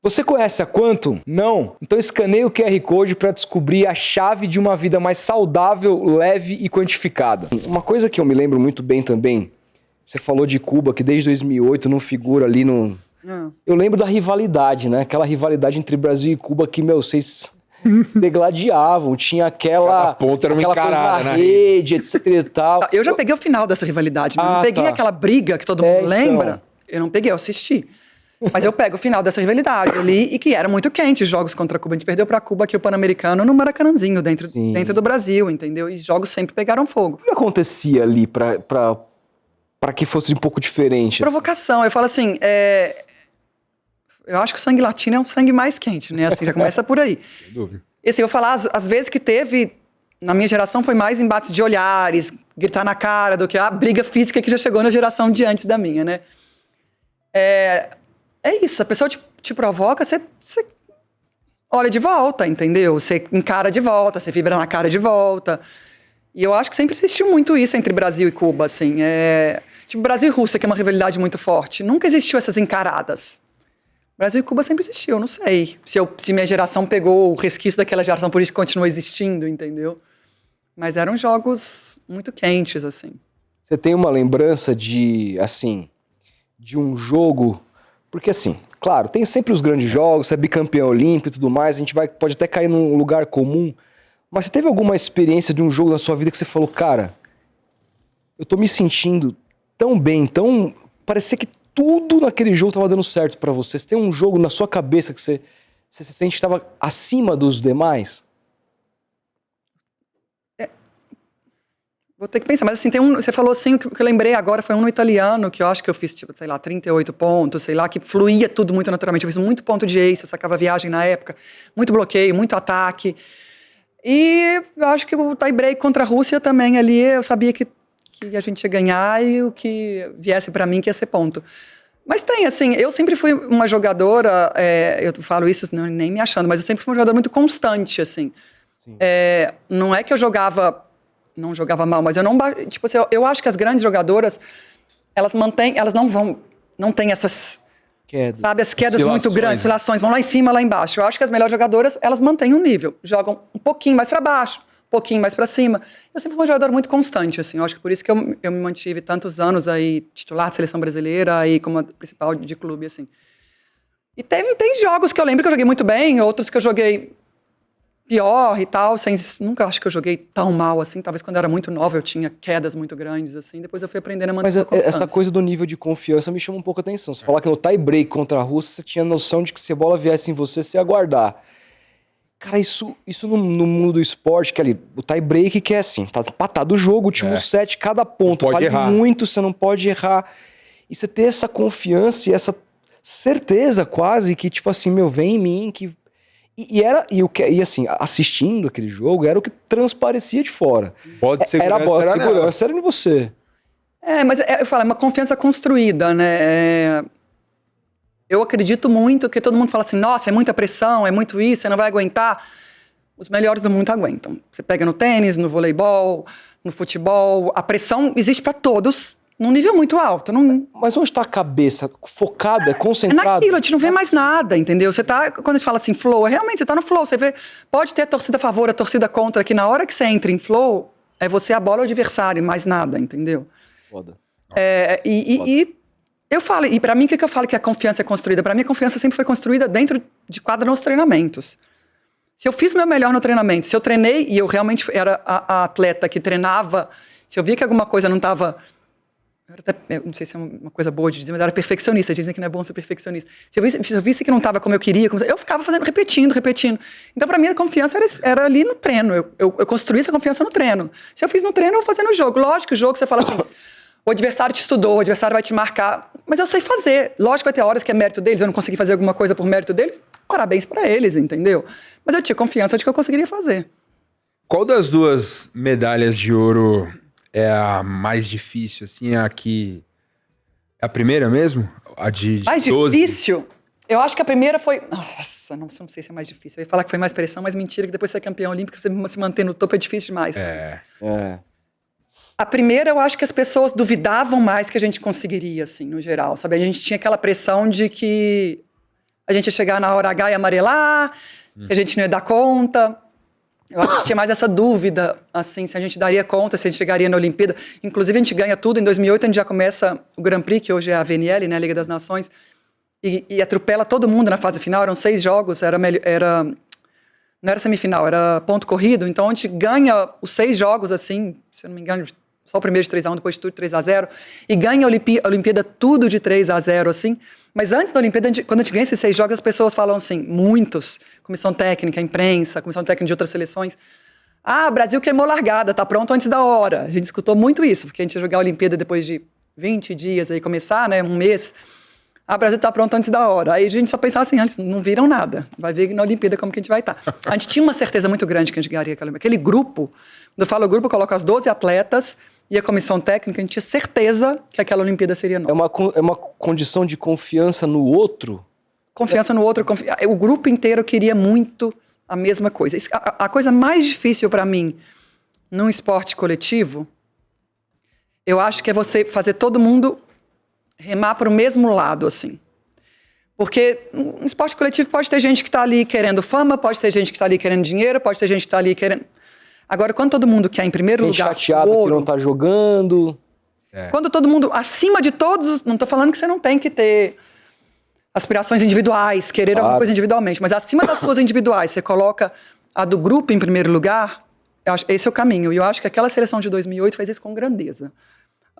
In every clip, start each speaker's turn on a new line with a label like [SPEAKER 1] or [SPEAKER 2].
[SPEAKER 1] Você conhece a Quantum? Não? Então escaneie o QR Code para descobrir a chave de uma vida mais saudável, leve e quantificada. Uma coisa que eu me lembro muito bem também, você falou de Cuba, que desde 2008 não figura ali no... Eu lembro da rivalidade, né? Aquela rivalidade entre Brasil e Cuba que, vocês degladiavam. Tinha aquela...
[SPEAKER 2] Cada ponta era uma encarada
[SPEAKER 1] na rede, etc e tal.
[SPEAKER 3] Eu já peguei o final dessa rivalidade. Né? Eu não peguei aquela briga que todo mundo lembra. Eu não peguei, eu assisti. Mas eu pego o final dessa rivalidade ali, e que era muito quente, os jogos contra Cuba. A gente perdeu pra Cuba aqui o Pan-Americano no Maracanãzinho, dentro do Brasil, entendeu? E os jogos sempre pegaram fogo.
[SPEAKER 1] O que acontecia ali pra que fosse um pouco diferente?
[SPEAKER 3] Provocação. Eu falo assim, eu acho que o sangue latino é um sangue mais quente, né? Assim, já começa por aí.
[SPEAKER 2] Sem dúvida.
[SPEAKER 3] E assim, eu falar, às vezes que teve, na minha geração, foi mais embates de olhares, gritar na cara, do que a briga física que já chegou na geração de antes da minha, né? É isso, a pessoa te provoca, você olha de volta, entendeu? Você encara de volta, você vibra na cara de volta. E eu acho que sempre existiu muito isso entre Brasil e Cuba, assim. Tipo, Brasil e Rússia, que é uma rivalidade muito forte. Nunca existiu essas encaradas. Brasil e Cuba sempre existiu, não sei. Se minha geração pegou o resquício daquela geração, por isso continua existindo, entendeu? Mas eram jogos muito quentes, assim.
[SPEAKER 1] Você tem uma lembrança de um jogo... Porque claro, tem sempre os grandes jogos, você é bicampeão olímpico e tudo mais, a gente pode até cair num lugar comum, mas você teve alguma experiência de um jogo na sua vida que você falou, cara, eu tô me sentindo tão bem, parecia que tudo naquele jogo tava dando certo pra você. Você tem um jogo na sua cabeça que você se sente que estava acima dos demais?
[SPEAKER 3] Vou ter que pensar, mas assim, você falou assim, o que eu lembrei agora foi um no italiano, que eu acho que eu fiz, tipo, sei lá, 38 pontos, sei lá, que fluía tudo muito naturalmente. Eu fiz muito ponto de ace, eu sacava viagem na época, muito bloqueio, muito ataque. E eu acho que o tie break contra a Rússia também ali, eu sabia que a gente ia ganhar e o que viesse pra mim que ia ser ponto. Mas tem, assim, eu sempre fui uma jogadora, eu falo isso nem me achando, mas eu sempre fui uma jogadora muito constante, assim. Não é que eu não jogava mal, mas eu não... Tipo assim, eu acho que as grandes jogadoras, elas não têm essas...
[SPEAKER 1] Quedas.
[SPEAKER 3] Sabe, as quedas muito grandes, oscilações, vão lá em cima, lá embaixo. Eu acho que as melhores jogadoras, elas mantêm um nível. Jogam um pouquinho mais pra baixo, um pouquinho mais pra cima. Eu sempre fui uma jogadora muito constante, assim. Eu acho que por isso que eu me mantive tantos anos aí, titular de seleção brasileira, aí como a principal de clube, assim. E tem jogos que eu lembro que eu joguei muito bem, outros que eu joguei pior e tal, nunca acho que eu joguei tão mal assim, talvez quando eu era muito nova eu tinha quedas muito grandes assim, depois eu fui aprendendo a manter a confiança.
[SPEAKER 1] Mas essa coisa do nível de confiança me chama um pouco a atenção. Você falar que no tie break contra a Rússia você tinha noção de que se a bola viesse em você ia guardar. Cara, isso no mundo do esporte, que ali, o tie break que é assim, tá empatado o jogo, último set, cada ponto,
[SPEAKER 2] não pode
[SPEAKER 1] vale
[SPEAKER 2] errar.
[SPEAKER 1] muito, você não pode errar. E você ter essa confiança e essa certeza quase que tipo assim, vem em mim, que... E assim, assistindo aquele jogo, era o que transparecia de fora.
[SPEAKER 2] Pode ser
[SPEAKER 1] era a bola de segurança, era em você.
[SPEAKER 3] Mas eu falo, é uma confiança construída, né? Eu acredito muito que todo mundo fala assim, nossa, é muita pressão, é muito isso, você não vai aguentar. Os melhores do mundo aguentam. Você pega no tênis, no voleibol, no futebol, a pressão existe para todos, num nível muito alto.
[SPEAKER 1] Mas onde está a cabeça? Focada, concentrada?
[SPEAKER 3] É naquilo, a gente não vê mais nada, entendeu? Quando a gente fala assim, flow, realmente você tá no flow, você vê, pode ter a torcida a favor, a torcida contra, que na hora que você entra em flow, é você a bola ou o adversário, mais nada, entendeu?
[SPEAKER 1] Foda.
[SPEAKER 3] E eu falo, e pra mim, o que eu falo que a confiança é construída? Pra mim, a confiança sempre foi construída dentro de quadra nos treinamentos. Se eu fiz o meu melhor no treinamento, se eu treinei, e eu realmente era a atleta que treinava, se eu via que alguma coisa não estava... Eu não sei se é uma coisa boa de dizer, mas eu era perfeccionista. Dizem que não é bom ser perfeccionista. Se eu visse que não estava como eu queria, eu ficava repetindo. Então, para mim, a confiança era ali no treino. Eu construí essa confiança no treino. Se eu fiz no treino, eu vou fazer no jogo. Lógico que o jogo, você fala assim, o adversário te estudou, o adversário vai te marcar. Mas eu sei fazer. Lógico que vai ter horas que é mérito deles. Eu não consegui fazer alguma coisa por mérito deles. Parabéns para eles, entendeu? Mas eu tinha confiança de que eu conseguiria fazer.
[SPEAKER 2] Qual das duas medalhas de ouro é a mais difícil, assim, a que... É a primeira mesmo? A de
[SPEAKER 3] mais
[SPEAKER 2] 12?
[SPEAKER 3] Difícil? Eu acho que a primeira foi... Nossa, não sei se é mais difícil. Eu ia falar que foi mais pressão, mas mentira, que depois de ser campeão olímpico, você se manter no topo é difícil demais. A primeira, eu acho que as pessoas duvidavam mais que a gente conseguiria, assim, no geral, sabe? A gente tinha aquela pressão de que a gente ia chegar na hora H e amarelar, que a gente não ia dar conta. Eu acho que tinha mais essa dúvida, assim, se a gente daria conta, se a gente chegaria na Olimpíada. Inclusive, a gente ganha tudo. Em 2008, a gente já começa o Grand Prix, que hoje é a VNL, né, a Liga das Nações, e atropela todo mundo na fase final. Eram 6 jogos, não era semifinal, era ponto corrido. Então, a gente ganha os 6 jogos, assim, se eu não me engano, só o primeiro de 3-1, depois de tudo 3-0, e ganha a Olimpíada tudo de 3-0, assim. Mas antes da Olimpíada, quando a gente ganha esses 6 jogos, as pessoas falam assim, muitos, comissão técnica, imprensa, comissão técnica de outras seleções, o Brasil queimou largada, tá pronto antes da hora. A gente escutou muito isso, porque a gente ia jogar a Olimpíada depois de 20 dias, aí começar, né, um mês. O Brasil tá pronto antes da hora. Aí a gente só pensava assim, eles não viram nada. Vai ver na Olimpíada como que a gente vai estar. A gente tinha uma certeza muito grande que a gente ganharia aquele grupo. Quando eu falo grupo, eu coloco as 12 atletas e a comissão técnica, a gente tinha certeza que aquela Olimpíada seria nossa.
[SPEAKER 1] É uma condição de confiança no outro?
[SPEAKER 3] Confiança no outro. O grupo inteiro queria muito a mesma coisa. A coisa mais difícil para mim num esporte coletivo, eu acho que é você fazer todo mundo remar para o mesmo lado, assim. Porque no esporte coletivo pode ter gente que está ali querendo fama, pode ter gente que está ali querendo dinheiro, pode ter gente que está ali querendo... Agora, quando todo mundo quer, em primeiro lugar,
[SPEAKER 1] chateado
[SPEAKER 3] ouro,
[SPEAKER 1] que não tá jogando.
[SPEAKER 3] Quando todo mundo, acima de todos, não estou falando que você não tem que ter aspirações individuais, querer alguma coisa individualmente, mas acima das suas individuais, você coloca a do grupo em primeiro lugar, esse é o caminho. E eu acho que aquela seleção de 2008 fez isso com grandeza.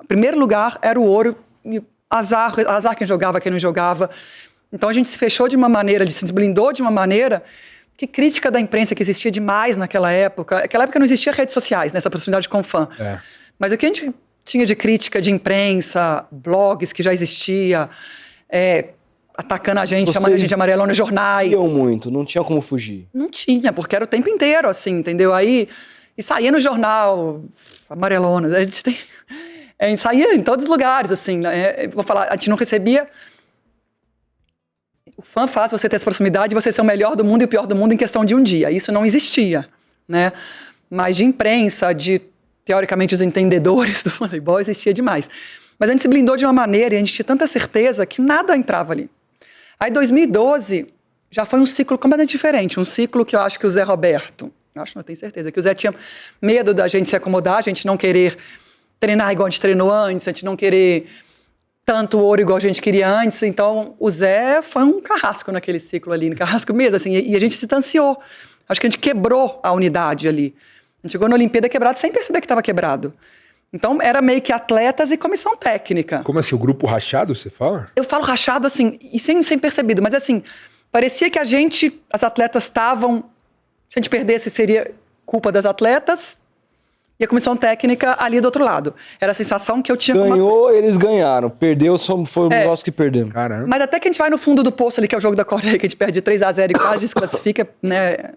[SPEAKER 3] Em primeiro lugar era o ouro, e azar quem jogava, quem não jogava. Então a gente se fechou de uma maneira, se blindou de uma maneira... Que crítica da imprensa que existia demais naquela época. Naquela época não existia redes sociais, nessa proximidade com o fã. Mas o que a gente tinha de crítica de imprensa, blogs que já existia, atacando a gente, chamando a gente de amarelão nos jornais.
[SPEAKER 1] Muito, não tinha como fugir.
[SPEAKER 3] Não tinha, porque era o tempo inteiro, assim, entendeu? Aí, e saía no jornal, amarelonas, a gente tem... saía em todos os lugares, assim, vou falar, a gente não recebia... O fã faz você ter essa proximidade, você ser o melhor do mundo e o pior do mundo em questão de um dia. Isso não existia, né? Mas de imprensa, de, teoricamente, os entendedores do voleibol, existia demais. Mas a gente se blindou de uma maneira e a gente tinha tanta certeza que nada entrava ali. Aí, 2012, já foi um ciclo completamente diferente. Um ciclo que eu acho que o Zé Roberto, não tenho certeza, que o Zé tinha medo da gente se acomodar, a gente não querer treinar igual a gente treinou antes, a gente não querer... tanto ouro igual a gente queria antes, então o Zé foi um carrasco naquele ciclo ali, no carrasco mesmo, assim, e a gente se distanciou. Acho que a gente quebrou a unidade ali. A gente chegou na Olimpíada quebrado sem perceber que estava quebrado. Então era meio que atletas e comissão técnica.
[SPEAKER 2] Como assim, o grupo rachado, você fala?
[SPEAKER 3] Eu falo rachado assim, e sem percebido, mas assim, parecia que as atletas estavam, se a gente perdesse seria culpa das atletas, e a comissão técnica ali do outro lado. Era a sensação que eu tinha...
[SPEAKER 1] Ganhou, eles ganharam. Perdeu, foi nós que perdemos.
[SPEAKER 2] Caramba.
[SPEAKER 3] Mas até que a gente vai no fundo do poço ali, que é o jogo da Coreia, que a gente perde de 3-0 e quase desclassifica, né?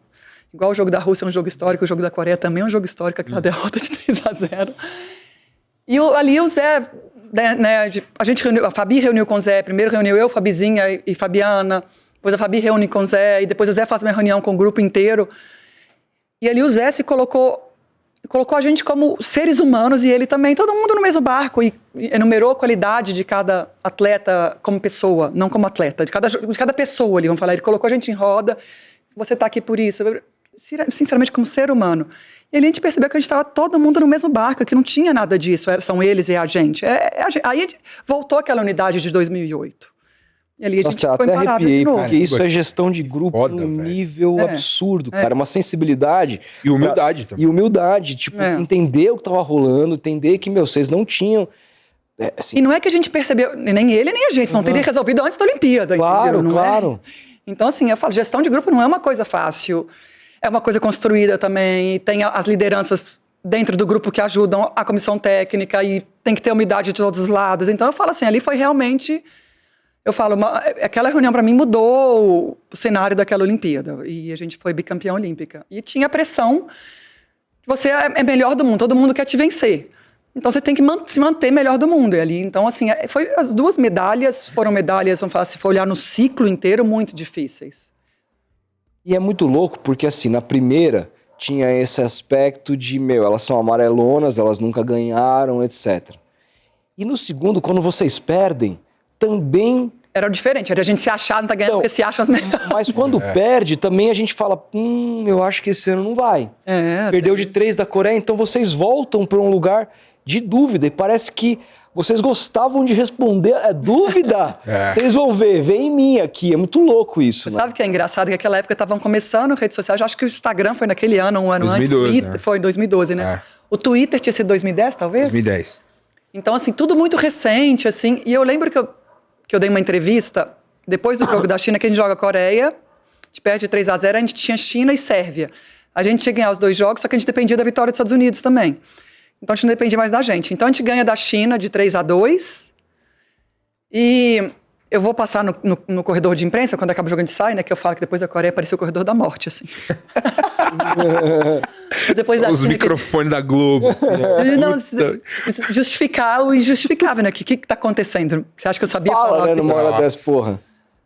[SPEAKER 3] Igual o jogo da Rússia é um jogo histórico, o jogo da Coreia também é um jogo histórico, aquela derrota de 3-0. E ali o Zé, né, a gente reuniu, a Fabi reuniu com o Zé, primeiro reuniu eu, Fabizinha e Fabiana, depois a Fabi reúne com o Zé, e depois o Zé faz uma reunião com o grupo inteiro. E ali o Zé se colocou a gente como seres humanos e ele também, todo mundo no mesmo barco, e enumerou a qualidade de cada atleta como pessoa, não como atleta, de cada pessoa ali, vamos falar. Ele colocou a gente em roda, você está aqui por isso, sinceramente como ser humano. E ali a gente percebeu que a gente estava todo mundo no mesmo barco, que não tinha nada disso, são eles e a gente. Aí a gente voltou àquela unidade de 2008. E ali a gente ficou imparável de novo.
[SPEAKER 1] Porque isso é gestão de grupo num nível absurdo, cara. Uma sensibilidade.
[SPEAKER 2] E humildade também.
[SPEAKER 1] E humildade, tipo, entender o que tava rolando, entender que, vocês não tinham...
[SPEAKER 3] assim, e não é que a gente percebeu, nem ele nem a gente, não teria resolvido antes da Olimpíada,
[SPEAKER 1] claro,
[SPEAKER 3] entendeu?
[SPEAKER 1] Claro.
[SPEAKER 3] Então, assim, eu falo, gestão de grupo não é uma coisa fácil, é uma coisa construída também, e tem as lideranças dentro do grupo que ajudam a comissão técnica, e tem que ter umidade de todos os lados. Então, eu falo assim, ali foi realmente... Eu falo, aquela reunião para mim mudou o cenário daquela Olimpíada. E a gente foi bicampeã olímpica. E tinha a pressão, você é melhor do mundo, todo mundo quer te vencer. Então você tem que se manter melhor do mundo. E ali, então, assim, as 2 medalhas foram medalhas, vamos falar, se for olhar no ciclo inteiro, muito difíceis.
[SPEAKER 1] E é muito louco, porque assim, na primeira tinha esse aspecto de, elas são amarelonas, elas nunca ganharam, etc. E no segundo, quando vocês perdem, também
[SPEAKER 3] era diferente. Era a gente se achar, não tá ganhando
[SPEAKER 1] Então,
[SPEAKER 3] porque se acham as melhores.
[SPEAKER 1] Mas quando perde, também a gente fala, eu acho que esse ano não vai. Perdeu de 3 da Coreia, então vocês voltam para um lugar de dúvida. E parece que vocês gostavam de responder. É dúvida? Vocês vão ver, vem em mim aqui. É muito louco isso, né?
[SPEAKER 3] Sabe o que é engraçado? Que naquela época estavam começando redes sociais. Eu acho que o Instagram foi naquele ano, um ano
[SPEAKER 2] 2012,
[SPEAKER 3] antes. Foi em 2012, né? O Twitter tinha sido 2010, talvez?
[SPEAKER 2] 2010.
[SPEAKER 3] Então, assim, tudo muito recente, assim. E eu lembro que eu dei uma entrevista depois do jogo da China, que a gente joga a Coreia, a gente perde 3-0, a gente tinha China e Sérvia. A gente tinha que ganhar os 2 jogos, só que a gente dependia da vitória dos Estados Unidos também. Então a gente não dependia mais da gente. Então a gente ganha da China de 3-2. E eu vou passar no corredor de imprensa, quando acaba o jogo a gente sai, né? Que eu falo que depois da Coreia apareceu o corredor da morte, assim. Depois da
[SPEAKER 2] Os
[SPEAKER 3] China,
[SPEAKER 2] microfones da Globo. Assim,
[SPEAKER 3] não, justificar o injustificável, né? O que tá acontecendo? Você acha que eu sabia
[SPEAKER 1] Fala, né, numa hora
[SPEAKER 2] Nossa.
[SPEAKER 1] dessa, porra.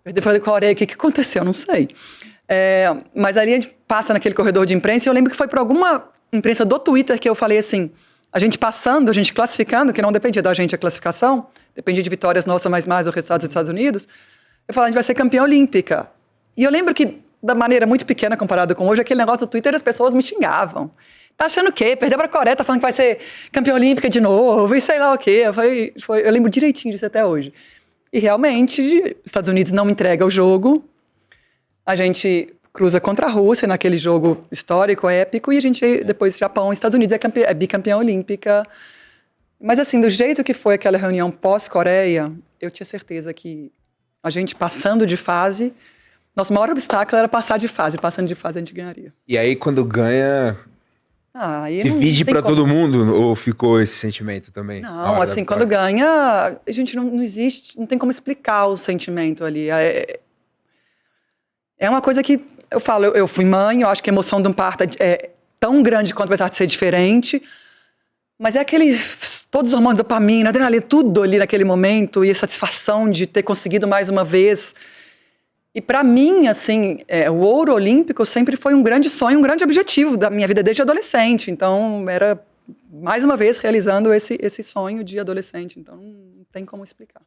[SPEAKER 3] Depois da Coreia, o que aconteceu? Não sei. Mas ali a gente passa naquele corredor de imprensa e eu lembro que foi por alguma imprensa do Twitter que eu falei assim, a gente passando, a gente classificando, que não dependia da gente a classificação, dependia de vitórias nossas, mas mais o resultado dos Estados Unidos, eu falei, a gente vai ser campeã olímpica. E eu lembro que, da maneira muito pequena comparado com hoje, aquele negócio do Twitter, as pessoas me xingavam. Tá achando o quê? Perdeu pra Coreia, tá falando que vai ser campeã olímpica de novo, e sei lá o quê. Eu lembro direitinho disso até hoje. E realmente, os Estados Unidos não entrega o jogo, a gente cruza contra a Rússia naquele jogo histórico, épico, e a gente, depois, Japão e Estados Unidos é bicampeã olímpica. Mas assim, do jeito que foi aquela reunião pós-Coreia, eu tinha certeza que a gente passando de fase, nosso maior obstáculo era passar de fase. Passando de fase, a gente ganharia.
[SPEAKER 2] E aí, quando ganha, divide pra todo mundo? Ou ficou esse sentimento também?
[SPEAKER 3] Não, assim, quando ganha, a gente não existe, não tem como explicar o sentimento ali. É uma coisa que, eu falo, eu fui mãe, eu acho que a emoção de um parto é tão grande quanto apesar de ser diferente, mas é todos os hormônios, dopamina, adrenalina, tudo ali naquele momento, e a satisfação de ter conseguido mais uma vez. E pra mim, assim, o ouro olímpico sempre foi um grande sonho, um grande objetivo da minha vida desde adolescente. Então, era, mais uma vez, realizando esse sonho de adolescente. Então, não tem como explicar.